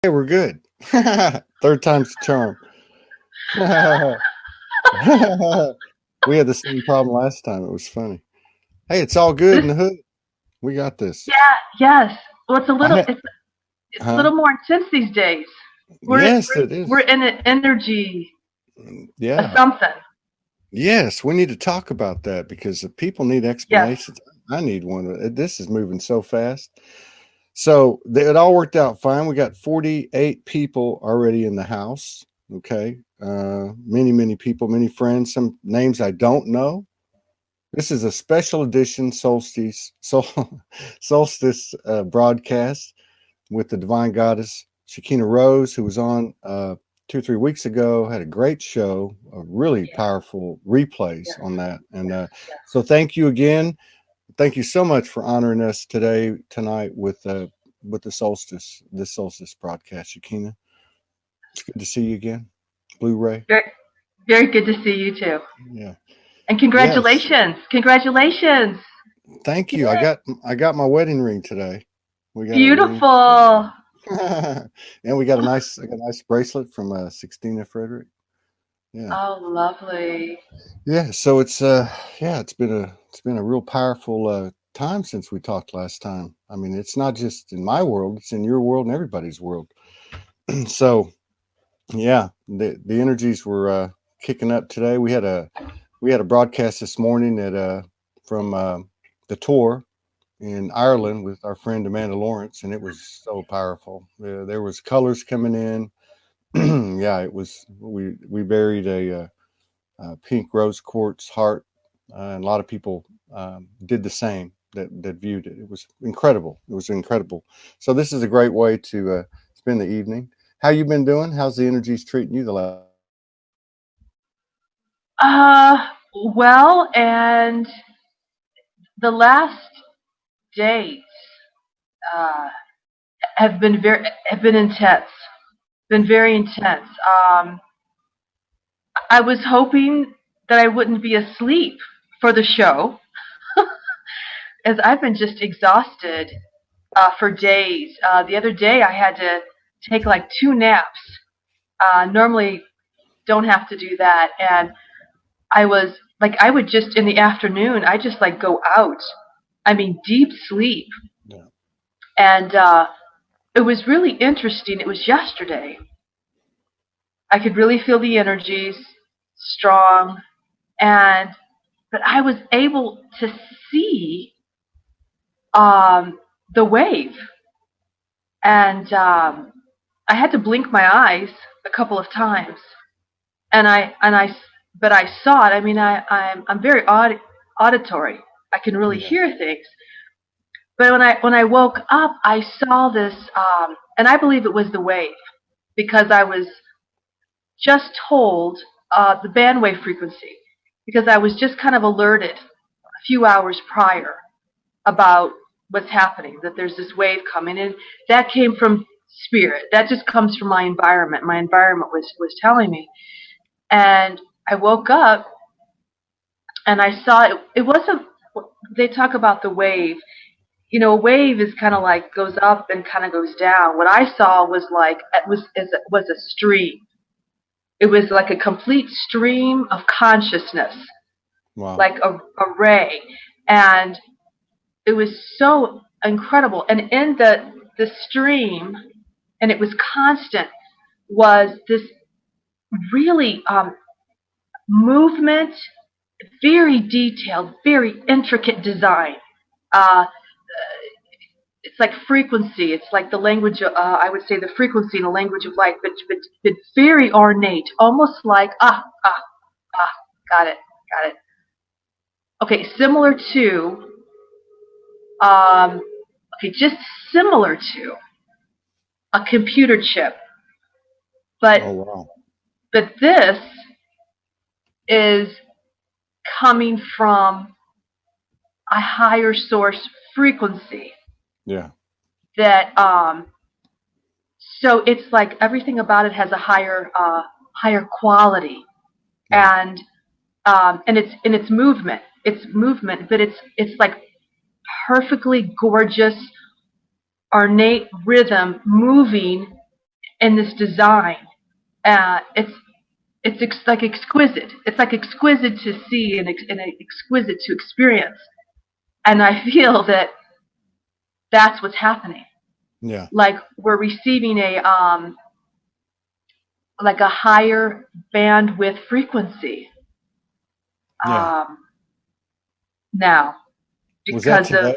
Hey, we're good. Third time's the charm. We had the same problem last time. It was funny. Hey, it's all good This, in the hood. We got this. yeah, yes. Well, it's a I little, had, it's a huh? little more intense these days. We're Yes, it we're is. in an energy of Yeah. something. Yes, we need to talk about that because the people need Yes. explanations. I need one. This is moving so fast. So it all worked out fine. We got 48 people already in the house. Okay. Many people, many friends, some names I don't know. This is a special edition solstice broadcast with the Divine Goddess Shekina Rose, who was on 2 or 3 weeks ago. Had a great show, really Yes. powerful replays Yes. on that, and Yes. so thank you again. Thank you so much for honoring us tonight with this solstice broadcast, Shekina. It's good to see you again, Blu-ray. Very, very good to see you too. Yeah. And Yes. congratulations. Congratulations. Thank you. Yay. I got my wedding ring today. We got a ring. Beautiful. And we got I got a nice bracelet from Sixtina Frederick. Yeah. Oh, lovely. Yeah. So yeah, it's been a real powerful time since we talked last time. I mean, it's not just in my world, it's in your world and everybody's world. So yeah, the energies were kicking up today. We had a broadcast this morning at from the tour in Ireland with our friend Amanda Lawrence, and it was so powerful. There was colors coming in. Yeah, it was. We buried a pink rose quartz heart, and a lot of people did the same that viewed it. It was incredible. It was incredible. So this is a great way to spend the evening. How you been doing? How's the energies treating you the last? Uh, well, and the last days uh, have been intense. Been very intense. I was hoping that I wouldn't be asleep for the show, as I've been just exhausted for days. The other day, I had to take like 2 naps. Normally, don't have to do that, and I was like, I would just in the afternoon, I just like go out. I mean, deep sleep, Yeah. and it was really interesting. It was yesterday. I could really feel the energies strong, and but I was able to see the wave, and I had to blink my eyes a couple of times, but I saw it. I mean, I'm very auditory. I can really Yeah. hear things. But when I woke up, I saw this, and I believe it was the wave because I was just told the bandwave frequency because I was just kind of alerted a few hours prior about what's happening, that there's this wave coming, and that came from spirit. That just comes from my environment. My environment was telling me, and I woke up and I saw it. It wasn't. They talk about the wave. You know, a wave is kind of like goes up and kind of goes down. What I saw was like it was a stream. It was like a complete stream of consciousness, Wow. like a ray, and it was so incredible. And in the stream, and it was constant, was this really movement, very detailed, very intricate design. Uh, it's like frequency. It's like the language. I would say the frequency in the language of light, but very ornate, almost like got it, got it. Okay, similar to just similar to a computer chip, but Oh wow. this is coming from a higher source frequency Yeah. that so it's like everything about it has a higher quality, Yeah. and it's movement. It's movement, but it's like perfectly gorgeous, ornate rhythm moving in this design. It's like exquisite. It's like exquisite to see and exquisite to experience. And I feel that that's what's happening. Yeah. Like we're receiving a like a higher bandwidth frequency. Yeah. Now, Was that because today?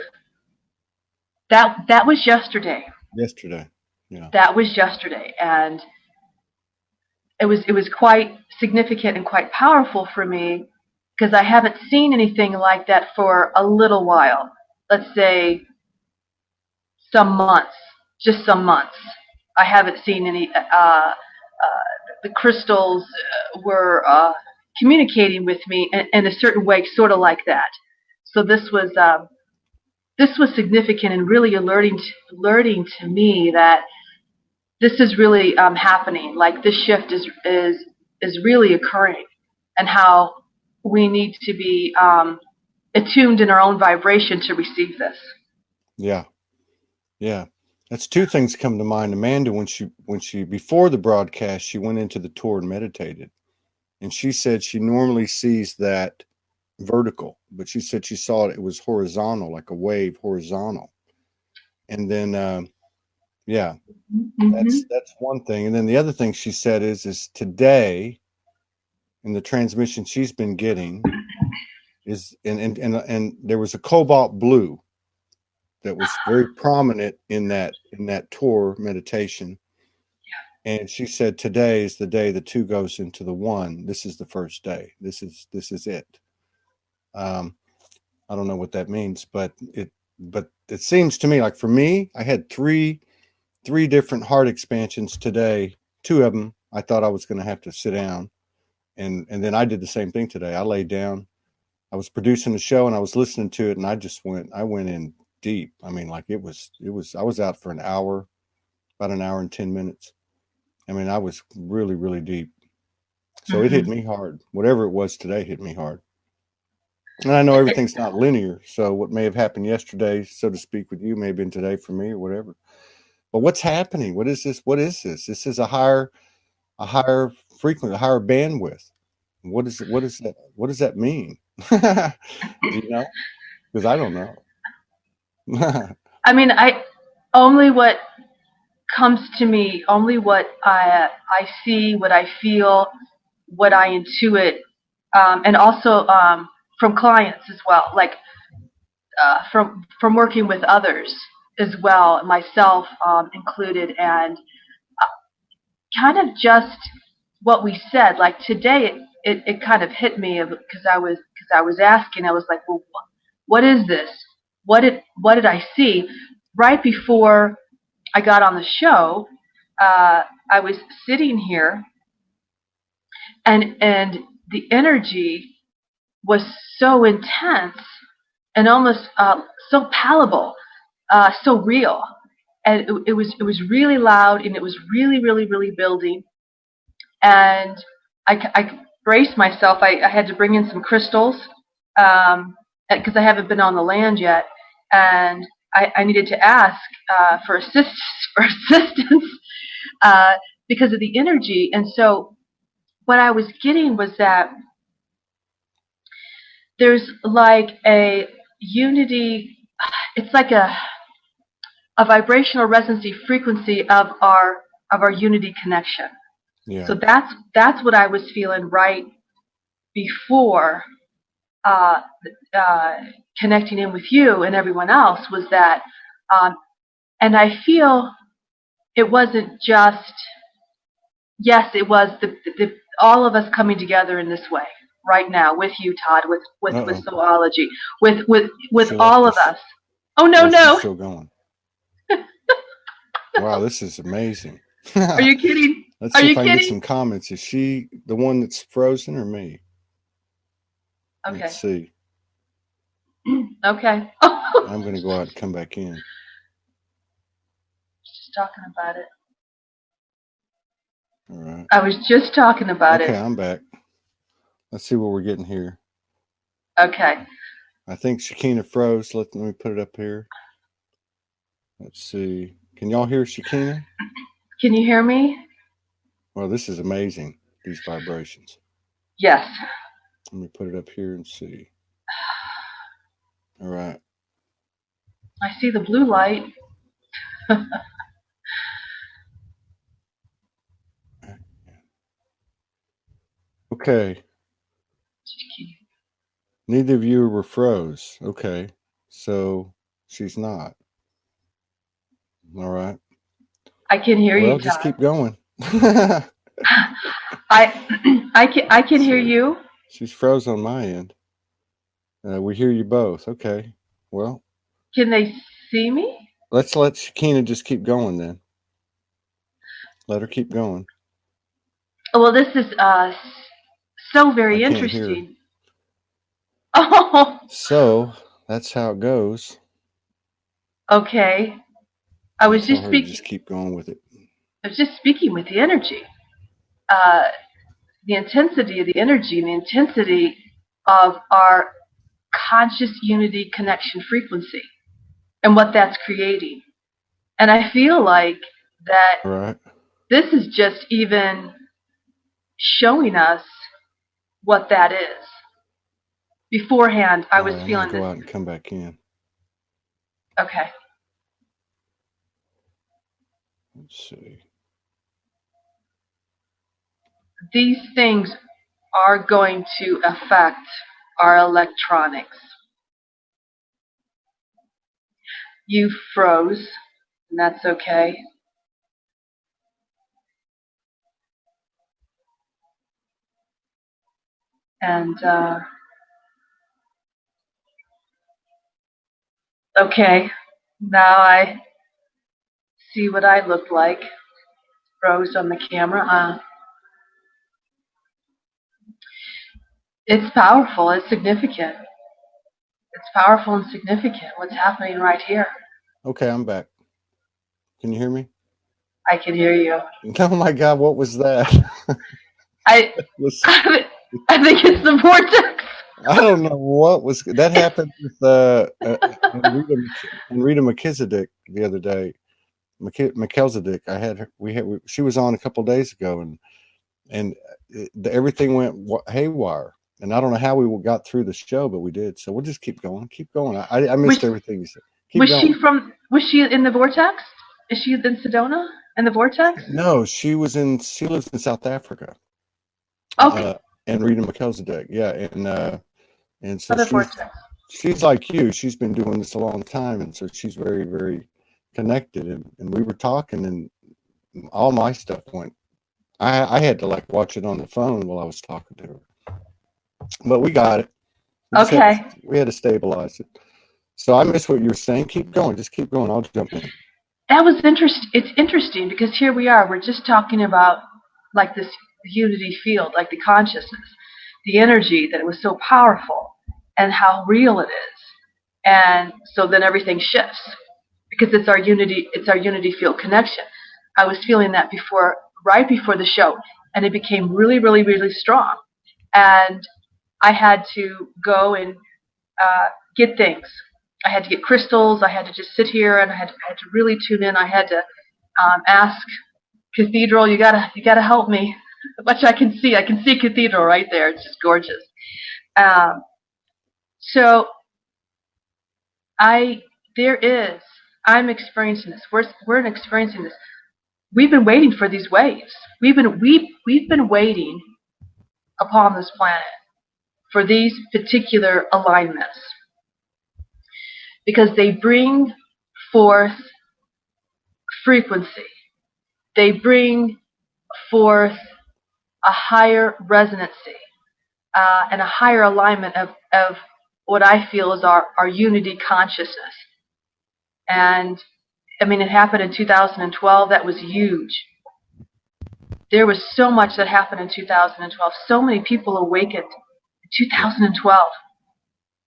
of that was yesterday. Yesterday. Yeah. That was yesterday, and it was quite significant and quite powerful for me because I haven't seen anything like that for a little while. Let's say some months, just some months. I haven't seen any. The crystals were communicating with me in a certain way, sort of like that. So this was significant and really alerting to me that this is really happening. Like this shift is really occurring, and how we need to be attuned in our own vibration to receive this. Yeah. Yeah. That's two things come to mind. Amanda, when she before the broadcast, she went into the tour and meditated, and she said she normally sees that vertical, but she said she saw it was horizontal, like a wave horizontal. And then yeah, that's one thing. And then the other thing she said is today in the transmission she's been getting is and there was a cobalt blue that was very prominent in that tour meditation. And she said today is the day the two goes into the one. This is the first day. This is it. I don't know what that means, but it seems to me like for me, I had three different heart expansions today. Two of them I thought I was going to have to sit down, and then I did the same thing today. I laid down. I was producing the show and I was listening to it, and I went in deep. I mean, like it was I was out for an hour, about an hour and 10 minutes. I mean, I was really, really deep. So it hit me hard. Whatever it was today hit me hard. And I know everything's not linear. So what may have happened yesterday, so to speak, with you may have been today for me or whatever. But what's happening? What is this? What is this? This is a higher frequency, a higher bandwidth. What is it? What is that? What does that mean? Do you know? Because I don't know. I mean, only what comes to me, only what I see, what I feel, what I intuit, and also from clients as well, like from working with others as well, myself included, and kind of just what we said. Like today, it kind of hit me because I was asking. I was like, well, what is this? What did I see? Right before I got on the show, I was sitting here, and the energy was so intense and almost so palpable, so real, and it was really loud, and it was really, really, really building. And I braced myself. I had to bring in some crystals because I haven't been on the land yet, and I needed to ask for assistance because of the energy. And so what I was getting was that there's like a unity. It's like a vibrational resonancy frequency of our unity connection. Yeah. So that's what I was feeling right before connecting in with you and everyone else, was that, and I feel it wasn't just, yes, it was the all of us coming together in this way right now with you, Todd, with Soulology, with all of us. Oh no, she's still going. Wow, this is amazing. Are you kidding? Let's see if I can get some comments. Is she the one that's frozen or me? Okay. Let's see. Okay. I'm going to go out and come back in. Just talking about it. All right. I was just talking about it. Okay, I'm back. Let's see what we're getting here. Okay. I think Shekina froze. Let me put it up here. Let's see. Can y'all hear Shekina? Can you hear me? Well, this is amazing, these vibrations. Yes. Let me put it up here and see. All right. I see the blue light. Okay. Neither of you were froze. Okay. So she's not. All right. I can hear you, Well, Todd. just keep going. I can hear you. She's froze on my end. We hear you both. Okay. Well. Can they see me? Let's let Shekina just keep going then. Let her keep going. Well, this is so very interesting. Oh. So that's how it goes. Okay. I was just speaking. Just keep going with it. I was just speaking with the energy, the intensity of the energy, and the intensity of our conscious unity connection frequency, and what that's creating. And I feel like that this is just even showing us what that is. Beforehand, I was feeling this. Go out and come back in. Okay. Let's see. These things are going to affect our electronics. You froze, and that's okay. And okay, now I see what I look like. Froze on the camera. It's powerful. It's significant. It's powerful and significant. What's happening right here? Okay, I'm back. Can you hear me? I can hear you. Oh my God, what was that? I think it's the vortex. I don't know what was that happened with Rita Melchizedek the other day. Melchizedek, she was on a couple of days ago, and everything went haywire. And I don't know how we got through the show, but we did. So we'll just keep going. Keep going. I missed everything you said. Was she in the vortex? Is she in Sedona in the vortex? No, she lives in South Africa. Okay. And Rita Melchizedek, yeah, and so she's like you. She's been doing this a long time, and so she's very, very connected. And we were talking, and all my stuff went. I had to like watch it on the phone while I was talking to her, but we got it. We had to stabilize it. So I missed what you were saying. Keep going. Just keep going. I'll jump in. That was interesting. It's interesting because here we are. We're just talking about like this unity field, like the consciousness, the energy that it was so powerful, and how real it is. And so then everything shifts because it's our unity field connection. I was feeling that right before the show, and it became really, really, really strong. And I had to go and get things. I had to get crystals. I had to just sit here, and I had to really tune in. I had to ask Cathedral, you gotta help me. Much I can see Cathedral right there. It's just gorgeous. So I'm experiencing this. We're experiencing this. We've been waiting for these waves. We've been waiting upon this planet for these particular alignments because they bring forth frequency. They bring forth a higher resonancy and a higher alignment of what I feel is our unity consciousness. And I mean, it happened in 2012. That was huge. There was so much that happened in 2012. So many people awakened in 2012.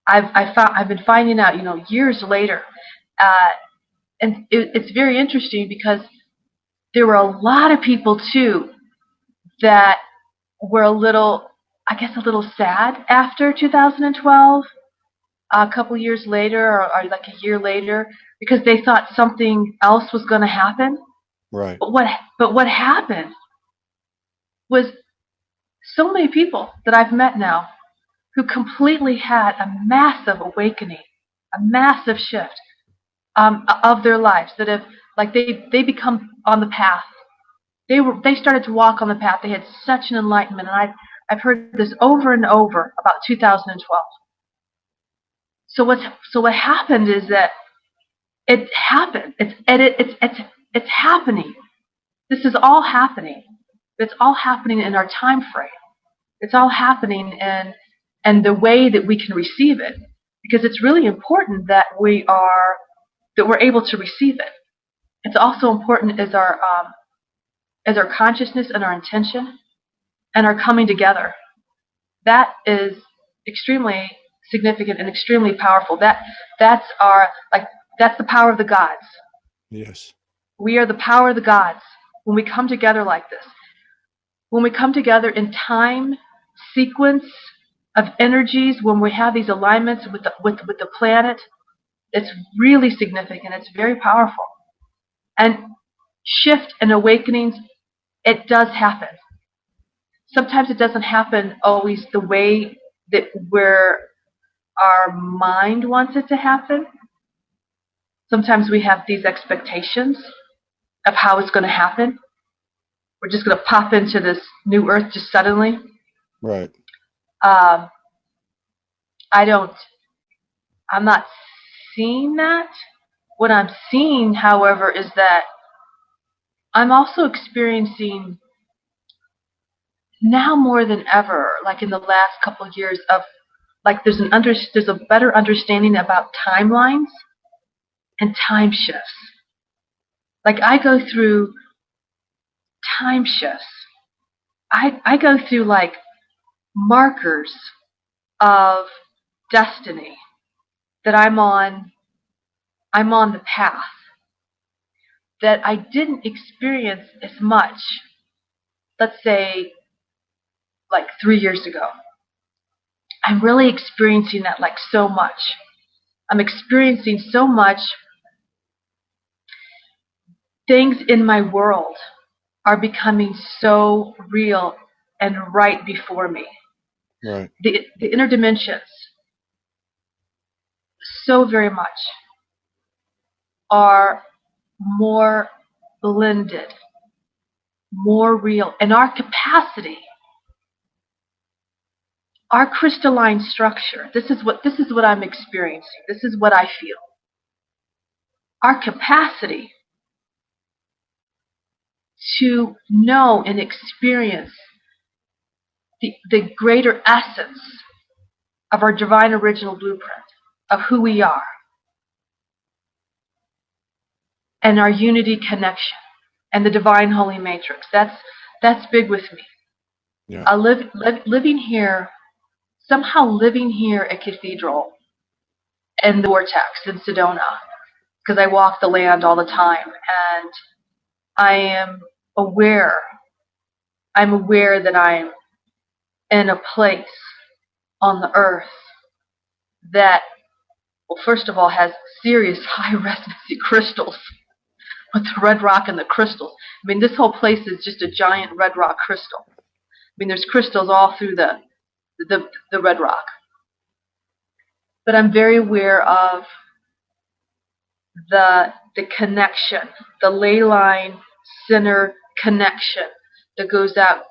I've been finding out, years later, and it's very interesting because there were a lot of people too that were a little sad after 2012. A couple years later, or like a year later, because they thought something else was going to happen. Right. But what happened was so many people that I've met now who completely had a massive awakening, a massive shift of their lives, that have, like, they become on the path. They started to walk on the path. They had such an enlightenment, and I've heard this over and over about 2012. So what happened is that it happened. It's happening. This is all happening. It's all happening in our time frame. It's all happening in the way that we can receive it, because it's really important that we're able to receive it. It's also important as our consciousness and our intention and our coming together. That is extremely significant and extremely powerful. That's the power of the gods. Yes. We are the power of the gods when we come together like this. When we come together in time sequence of energies, when we have these alignments with the planet, it's really significant. It's very powerful. And shift and awakenings, it does happen. Sometimes it doesn't happen always the way that our mind wants it to happen. Sometimes we have these expectations of how it's going to happen. We're just going to pop into this new earth just suddenly. Right. I'm not seeing that. What I'm seeing, however, is that I'm also experiencing now more than ever, like in the last couple of years, of like there's a better understanding about timelines and time shifts. Like I go through time shifts. I go through like markers of destiny that I'm on the path that I didn't experience as much, let's say, like 3 years ago. I'm really experiencing that like so much. I'm experiencing so much. Things in my world are becoming so real and right before me. Right. The inner dimensions, so very much, are more blended, more real. And our capacity, our crystalline structure, this is what I'm experiencing. This is what I feel. Our capacity to know and experience the greater essence of our divine original blueprint, of who we are, and our unity connection, and the divine holy matrix. That's big with me. Yeah. Living here at Cathedral and the Vortex in Sedona, because I walk the land all the time, and I am aware. I'm aware that I'm in a place on the earth that, well, first of all, has serious high resonancy crystals with the red rock and the crystals. I mean, this whole place is just a giant red rock crystal. I mean, there's crystals all through the red rock. But I'm very aware of the connection, the ley line center connection that goes out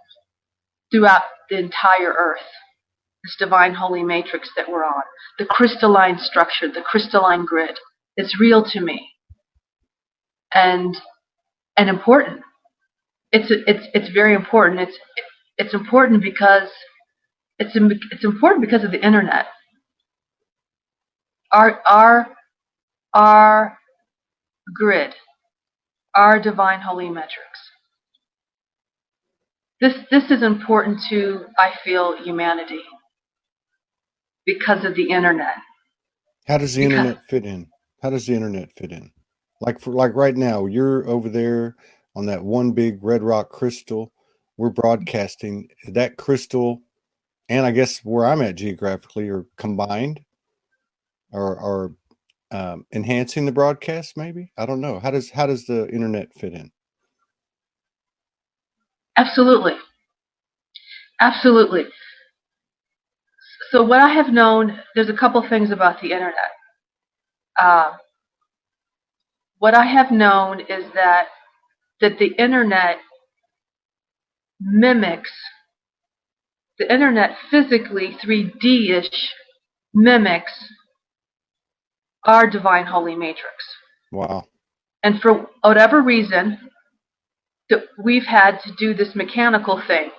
throughout the entire earth. This divine holy matrix that we're on, the crystalline structure, the crystalline grid. It's real to me, and important. It's very important. It's important because it's important because of the internet. Our grid, our divine holy metrics. This is important to, I feel, humanity because of the internet. How does the internet fit in? How does the internet fit in? Like right now, you're over there on that one big red rock crystal. We're broadcasting that crystal, and I guess where I'm at geographically are combined, or enhancing the broadcast. Maybe, I don't know. How does the internet fit in? Absolutely. Absolutely. So what I have known, there's a couple things about the internet. What I have known is that the internet mimics, the internet physically 3D-ish mimics our divine holy matrix. Wow. And for whatever reason, that we've had to do this mechanical thing.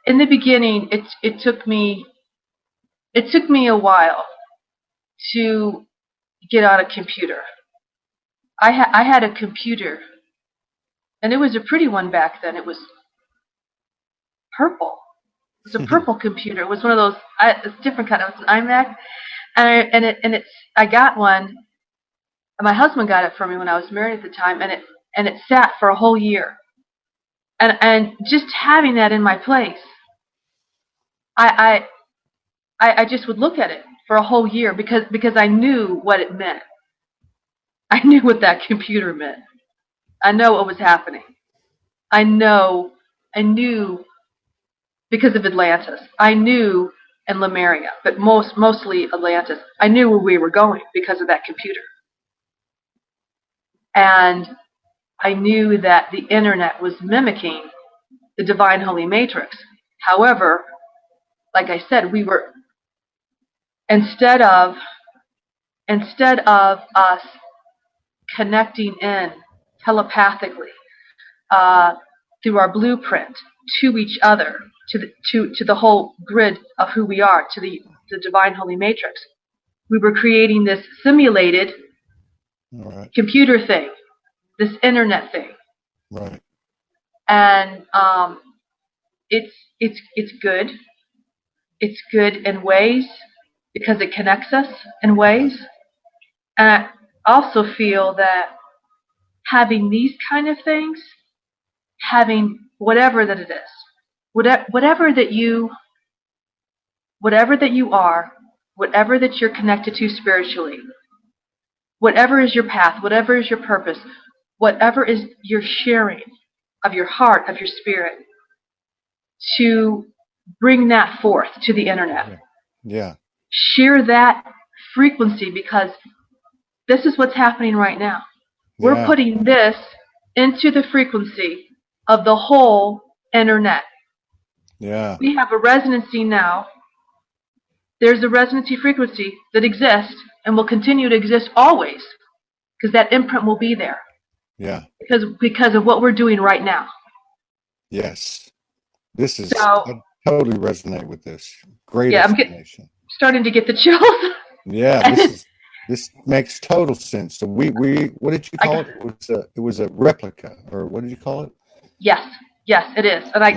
In the beginning, it took me a while to get on a computer. I had a computer, and it was a pretty one back then. It was purple. It was a purple computer. It was one of those. It's different kind. It was an iMac, I got one. And my husband got it for me when I was married at the time, and it sat for a whole year. And just having that in my place, I just would look at it for a whole year because I knew what it meant. I knew what that computer meant. I know what was happening. I knew because of Atlantis. I knew in Lemuria, but mostly Atlantis. I knew where we were going because of that computer. And I knew that the internet was mimicking the divine holy matrix. However, like I said, we were instead of us connecting in telepathically through our blueprint to each other, to the whole grid of who we are, to the divine holy matrix, we were creating this simulated computer thing, this internet thing. Right. And it's good. It's good in ways because it connects us in ways. And I also feel that having these kind of things, having whatever that it is, whatever that you are, whatever that you're connected to spiritually, whatever is your path, whatever is your purpose, whatever is your sharing of your heart, of your spirit, to bring that forth to the internet. Yeah. Share that frequency because this is what's happening right now. We're putting this into the frequency of the whole internet. Yeah. We have a resonancy now. There's a resonancy frequency that exists and will continue to exist always because that imprint will be there. Yeah. Because of what we're doing right now. Yes. This is, I totally resonate with this. Great explanation. I'm starting to get the chills. Yeah, this makes total sense. So we what did you call it? It was a replica, or what did you call it? Yes, it is. And I'm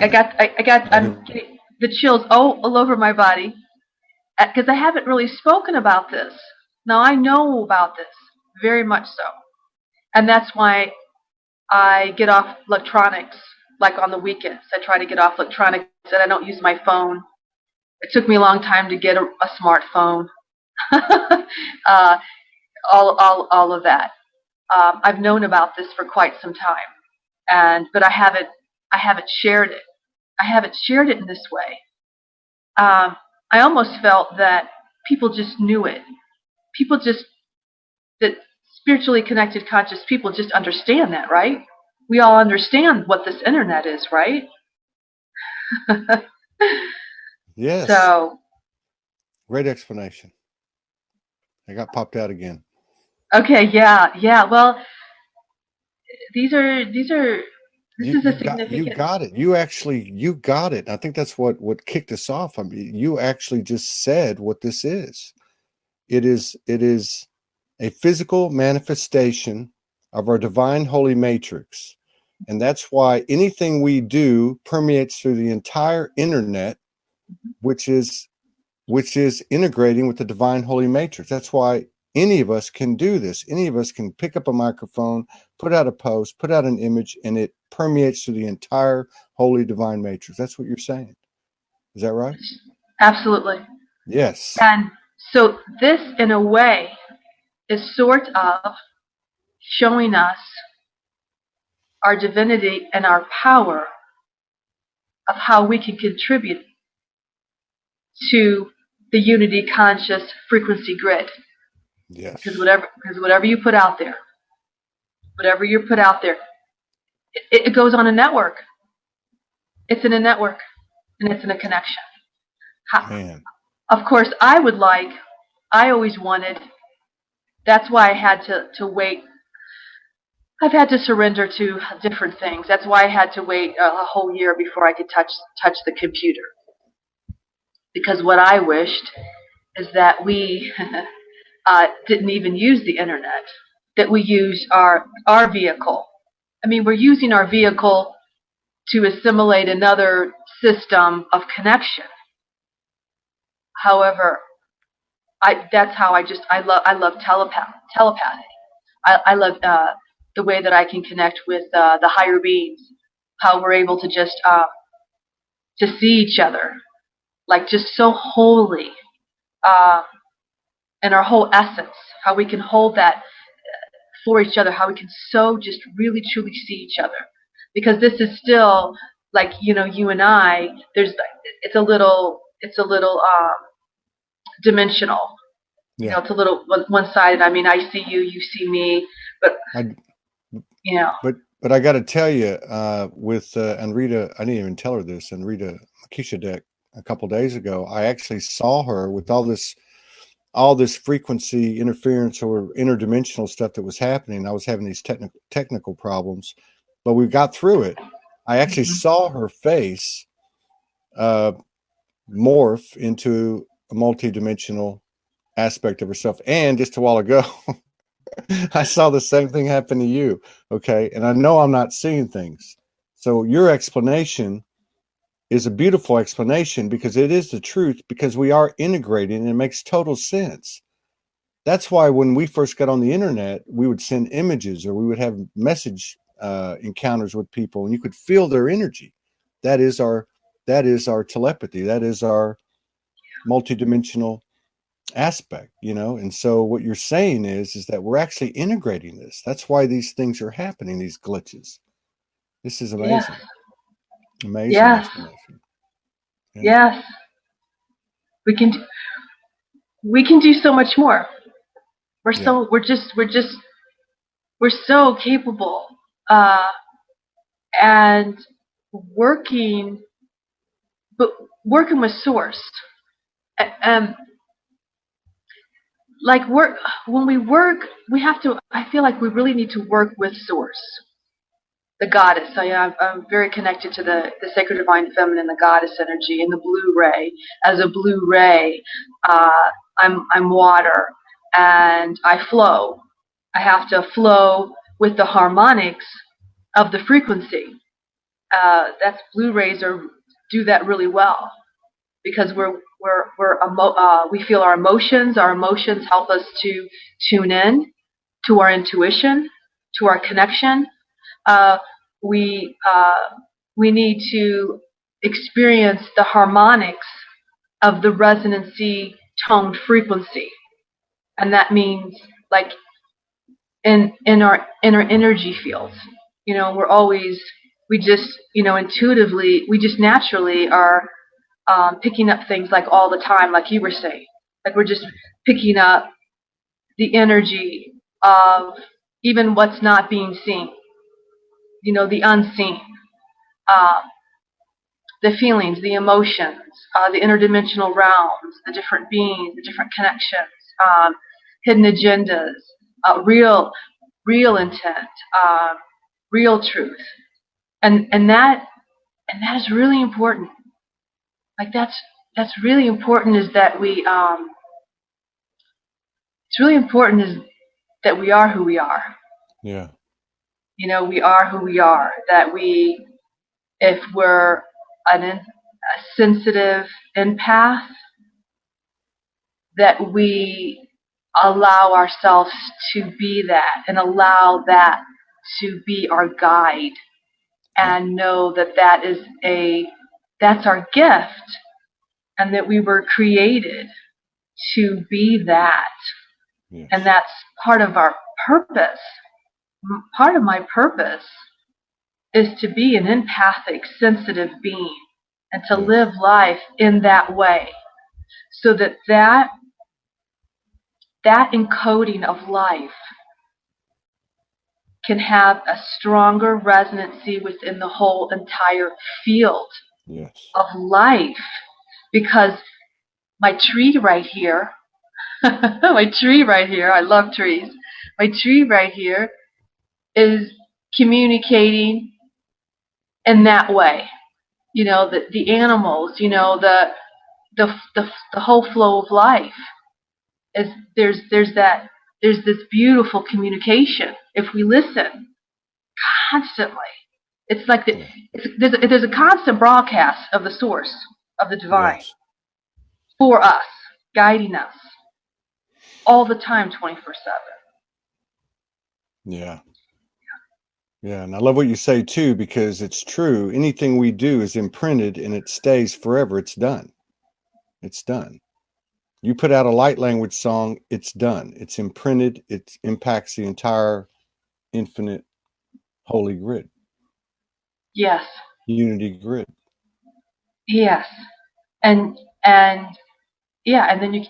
getting the chills all over my body because I haven't really spoken about this. Now I know about this very much so, and that's why I get off electronics. Like on the weekends, I try to get off electronics and I don't use my phone. It took me a long time to get a smartphone. All of that. I've known about this for quite some time, but I haven't shared it. I haven't shared it in this way. I almost felt that people just knew it. That spiritually connected conscious people just understand that, right? We all understand what this internet is, right? Yes. So, great explanation. I got popped out again. Okay, yeah. Well, this is a significant. You got it. You got it. I think that's what kicked us off. I mean, you actually just said what this is. It is a physical manifestation of our divine holy matrix. And that's why anything we do permeates through the entire internet, which is integrating with the divine holy matrix. That's why any of us can do this. Any of us can pick up a microphone, put out a post, put out an image, and it permeates through the entire holy divine matrix. That's what you're saying. Is that right? Absolutely. Yes. And so this, in a way, is sort of showing us our divinity and our power of how we can contribute to the unity conscious frequency grid. Yes. Because whatever you put out there, whatever you put out there, it goes on a network. It's in a network, and it's in a connection. Man. Of course, I always wanted, that's why I had to wait. I've had to surrender to different things. That's why I had to wait a whole year before I could touch the computer. Because what I wished is that we didn't even use the internet, that we use our vehicle. I mean, we're using our vehicle to assimilate another system of connection. However, that's how I love telepathy. I love the way that I can connect with the higher beings, how we're able to just to see each other, like just so wholly, and our whole essence, how we can hold that for each other, how we can so just really truly see each other. Because this is still like, you and I, it's a little dimensional. Yeah. It's a little one-sided. I mean, I see you, you see me, but But I got to tell you, with and Rita, I didn't even tell her this. And Rita Makishadek a couple of days ago, I actually saw her with all this frequency interference or interdimensional stuff that was happening. I was having these technical problems, but we got through it. I actually saw her face morph into a multidimensional aspect of herself. And just a while ago, I saw the same thing happen to you. Okay. And I know I'm not seeing things. So your explanation is a beautiful explanation, because it is the truth, because we are integrating, and it makes total sense. That's why when we first got on the internet, we would send images, or we would have message encounters with people, and you could feel their energy. That is our telepathy. That is our multidimensional aspect, and so what you're saying is that we're actually integrating this. That's why these things are happening, these glitches. This is amazing. Amazing explanation. Yeah. Yes, we can do so much more. We're so capable, and working with source. Like when we work, I feel like we really need to work with source, the goddess. I'm very connected to the sacred divine feminine, the goddess energy, and the blue ray. As a blue ray, I'm water, and I flow. I have to flow with the harmonics of the frequency. That's blue rays do that really well, because we feel our emotions. Our emotions help us to tune in to our intuition, to our connection. We need to experience the harmonics of the resonancy toned frequency, and that means like in our inner energy fields. We just intuitively, we just naturally are picking up things like all the time, like you were saying. Like we're just picking up the energy of even what's not being seen, the unseen, the feelings, the emotions, the interdimensional realms, the different beings, the different connections, hidden agendas, real intent, real truth, and that is really important. Like that's really important, is that we it's really important is that we are who we are. Yeah. We are who we are. That if we're a sensitive empath, that we allow ourselves to be that, and allow that to be our guide, and know that that's our gift, and that we were created to be that. Yes. And that's part of our purpose. Part of my purpose is to be an empathic, sensitive being, and to live life in that way, so that encoding of life can have a stronger resonancy within the whole entire field of life. Because my tree right here, I love trees. My tree right here is communicating in that way. You know, the animals, you know, the whole flow of life is there's this beautiful communication if we listen constantly. It's like there's a constant broadcast of the source of the divine for us, guiding us all the time, 24/7. Yeah, and I love what you say too, because it's true. Anything we do is imprinted and it stays forever. It's done. It's done. You put out a light language song, it's done. It's imprinted. It impacts the entire infinite holy grid. Yes. Unity grid. Yes. And yeah, and then you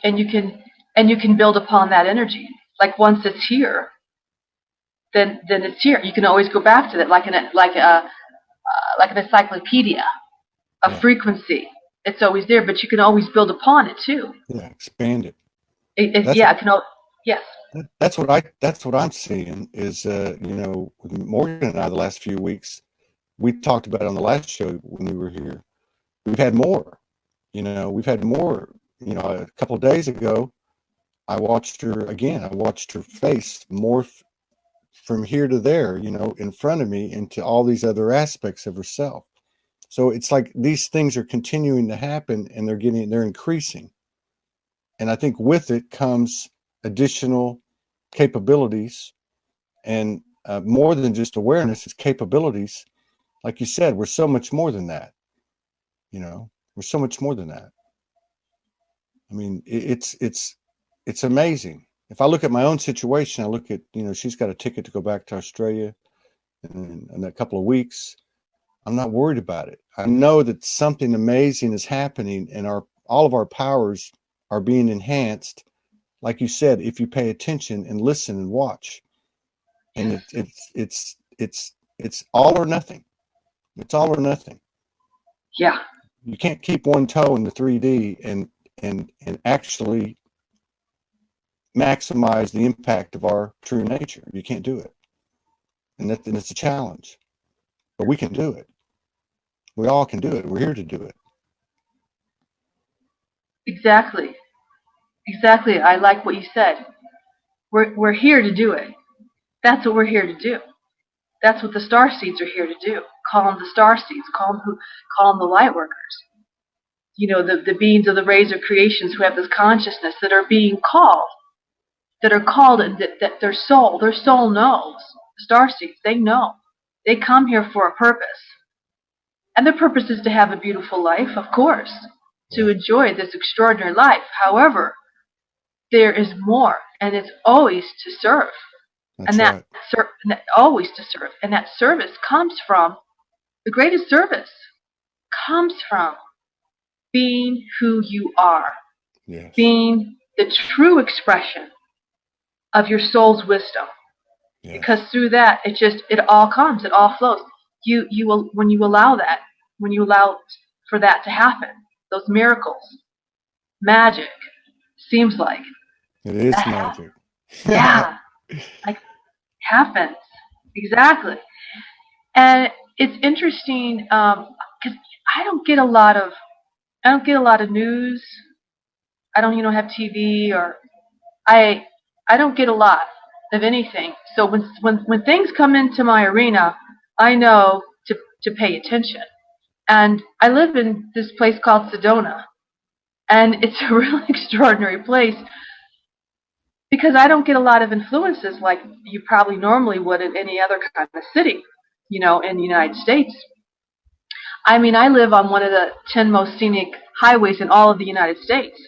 can build upon that energy. Like once it's here, then it's here. You can always go back to it, like an encyclopedia, a frequency. It's always there, but you can always build upon it too. Yeah, expand it. Yes. That's what I'm seeing is you know, with Morgan and I the last few weeks, we talked about it on the last show when we were here. We've had more. You know, we've had more. You know, a couple of days ago, I watched her again. I watched her face morph from here to there, you know, in front of me into all these other aspects of herself. So it's like these things are continuing to happen and they're increasing. And I think with it comes additional capabilities and more than just awareness, it's capabilities. Like you said, we're so much more than that. You know, we're so much more than that. I mean, it's amazing. If I look at my own situation, I look at, you know, she's got a ticket to go back to Australia in a couple of weeks. I'm not worried about it. I know that something amazing is happening and all of our powers are being enhanced. Like you said, if you pay attention and listen and watch, and it's all or nothing. It's all or nothing. Yeah. You can't keep one toe in the 3D and actually maximize the impact of our true nature. You can't do it. And it's a challenge. But we can do it. We all can do it. We're here to do it. Exactly. I like what you said. We're here to do it. That's what we're here to do. That's what the StarSeeds are here to do. Call them the StarSeeds. Call them the light workers. You know, the beings of the rays of creations who have this consciousness that are being called. That are called, and that their soul knows. StarSeeds, they know. They come here for a purpose. And their purpose is to have a beautiful life, of course, to enjoy this extraordinary life. However, there is more, and it's always to serve. Always to serve. And that service comes from, the greatest service comes from being who you are. Yes. Being the true expression of your soul's wisdom. Yes. Because through that, it all comes, it all flows. You will, when you allow for that to happen, those miracles, magic, seems like. It is magic. Yeah. Like, happens. Exactly. And it's interesting, because I don't get a lot of news. I don't, have TV, or I don't get a lot of anything. So when things come into my arena, I know to pay attention. And I live in this place called Sedona, and it's a really extraordinary place because I don't get a lot of influences like you probably normally would in any other kind of city, in the United States. I mean, I live on one of the 10 most scenic highways in all of the United States.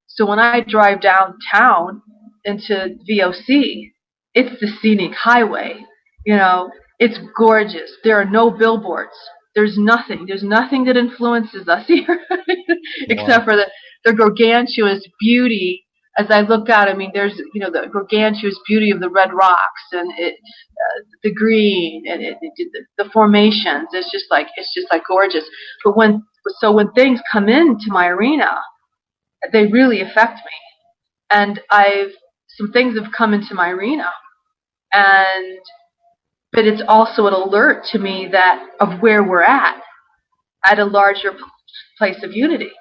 So when I drive downtown into VOC, it's the scenic highway. It's gorgeous. There are no billboards. there's nothing that influences us here except for the gargantuous beauty. As I look out, I mean, there's, the gargantuous beauty of the red rocks and the green and the formations. It's just like gorgeous. But when things come into my arena, they really affect me. And some things have come into my arena, but it's also an alert to me of where we're at a larger place of unity,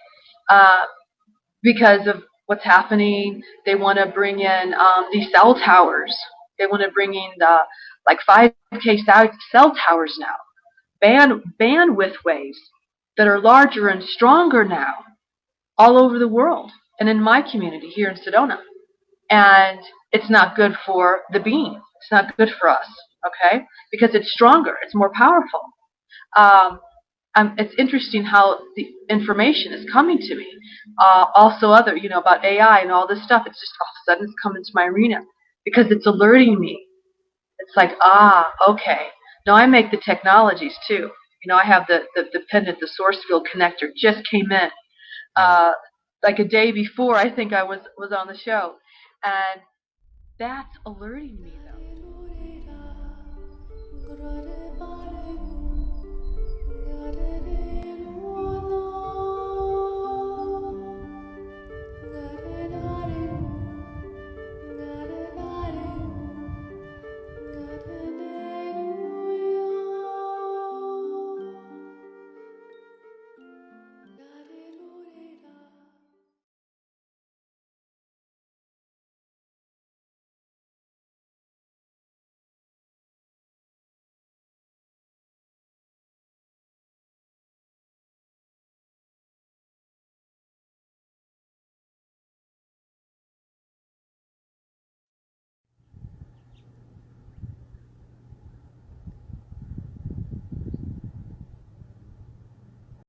because of what's happening. They want to bring in these cell towers. They want to bring in the 5K cell towers now, bandwidth waves that are larger and stronger now all over the world and in my community here in Sedona. And it's not good for the being. It's not good for us, okay? Because it's stronger. It's more powerful. It's interesting how the information is coming to me. Also about AI and all this stuff. It's just all of a sudden it's coming to my arena because it's alerting me. It's like, okay. Now I make the technologies too. I have the pendant, the source field connector just came in. Like a day before I think I was on the show. And that's alerting me though.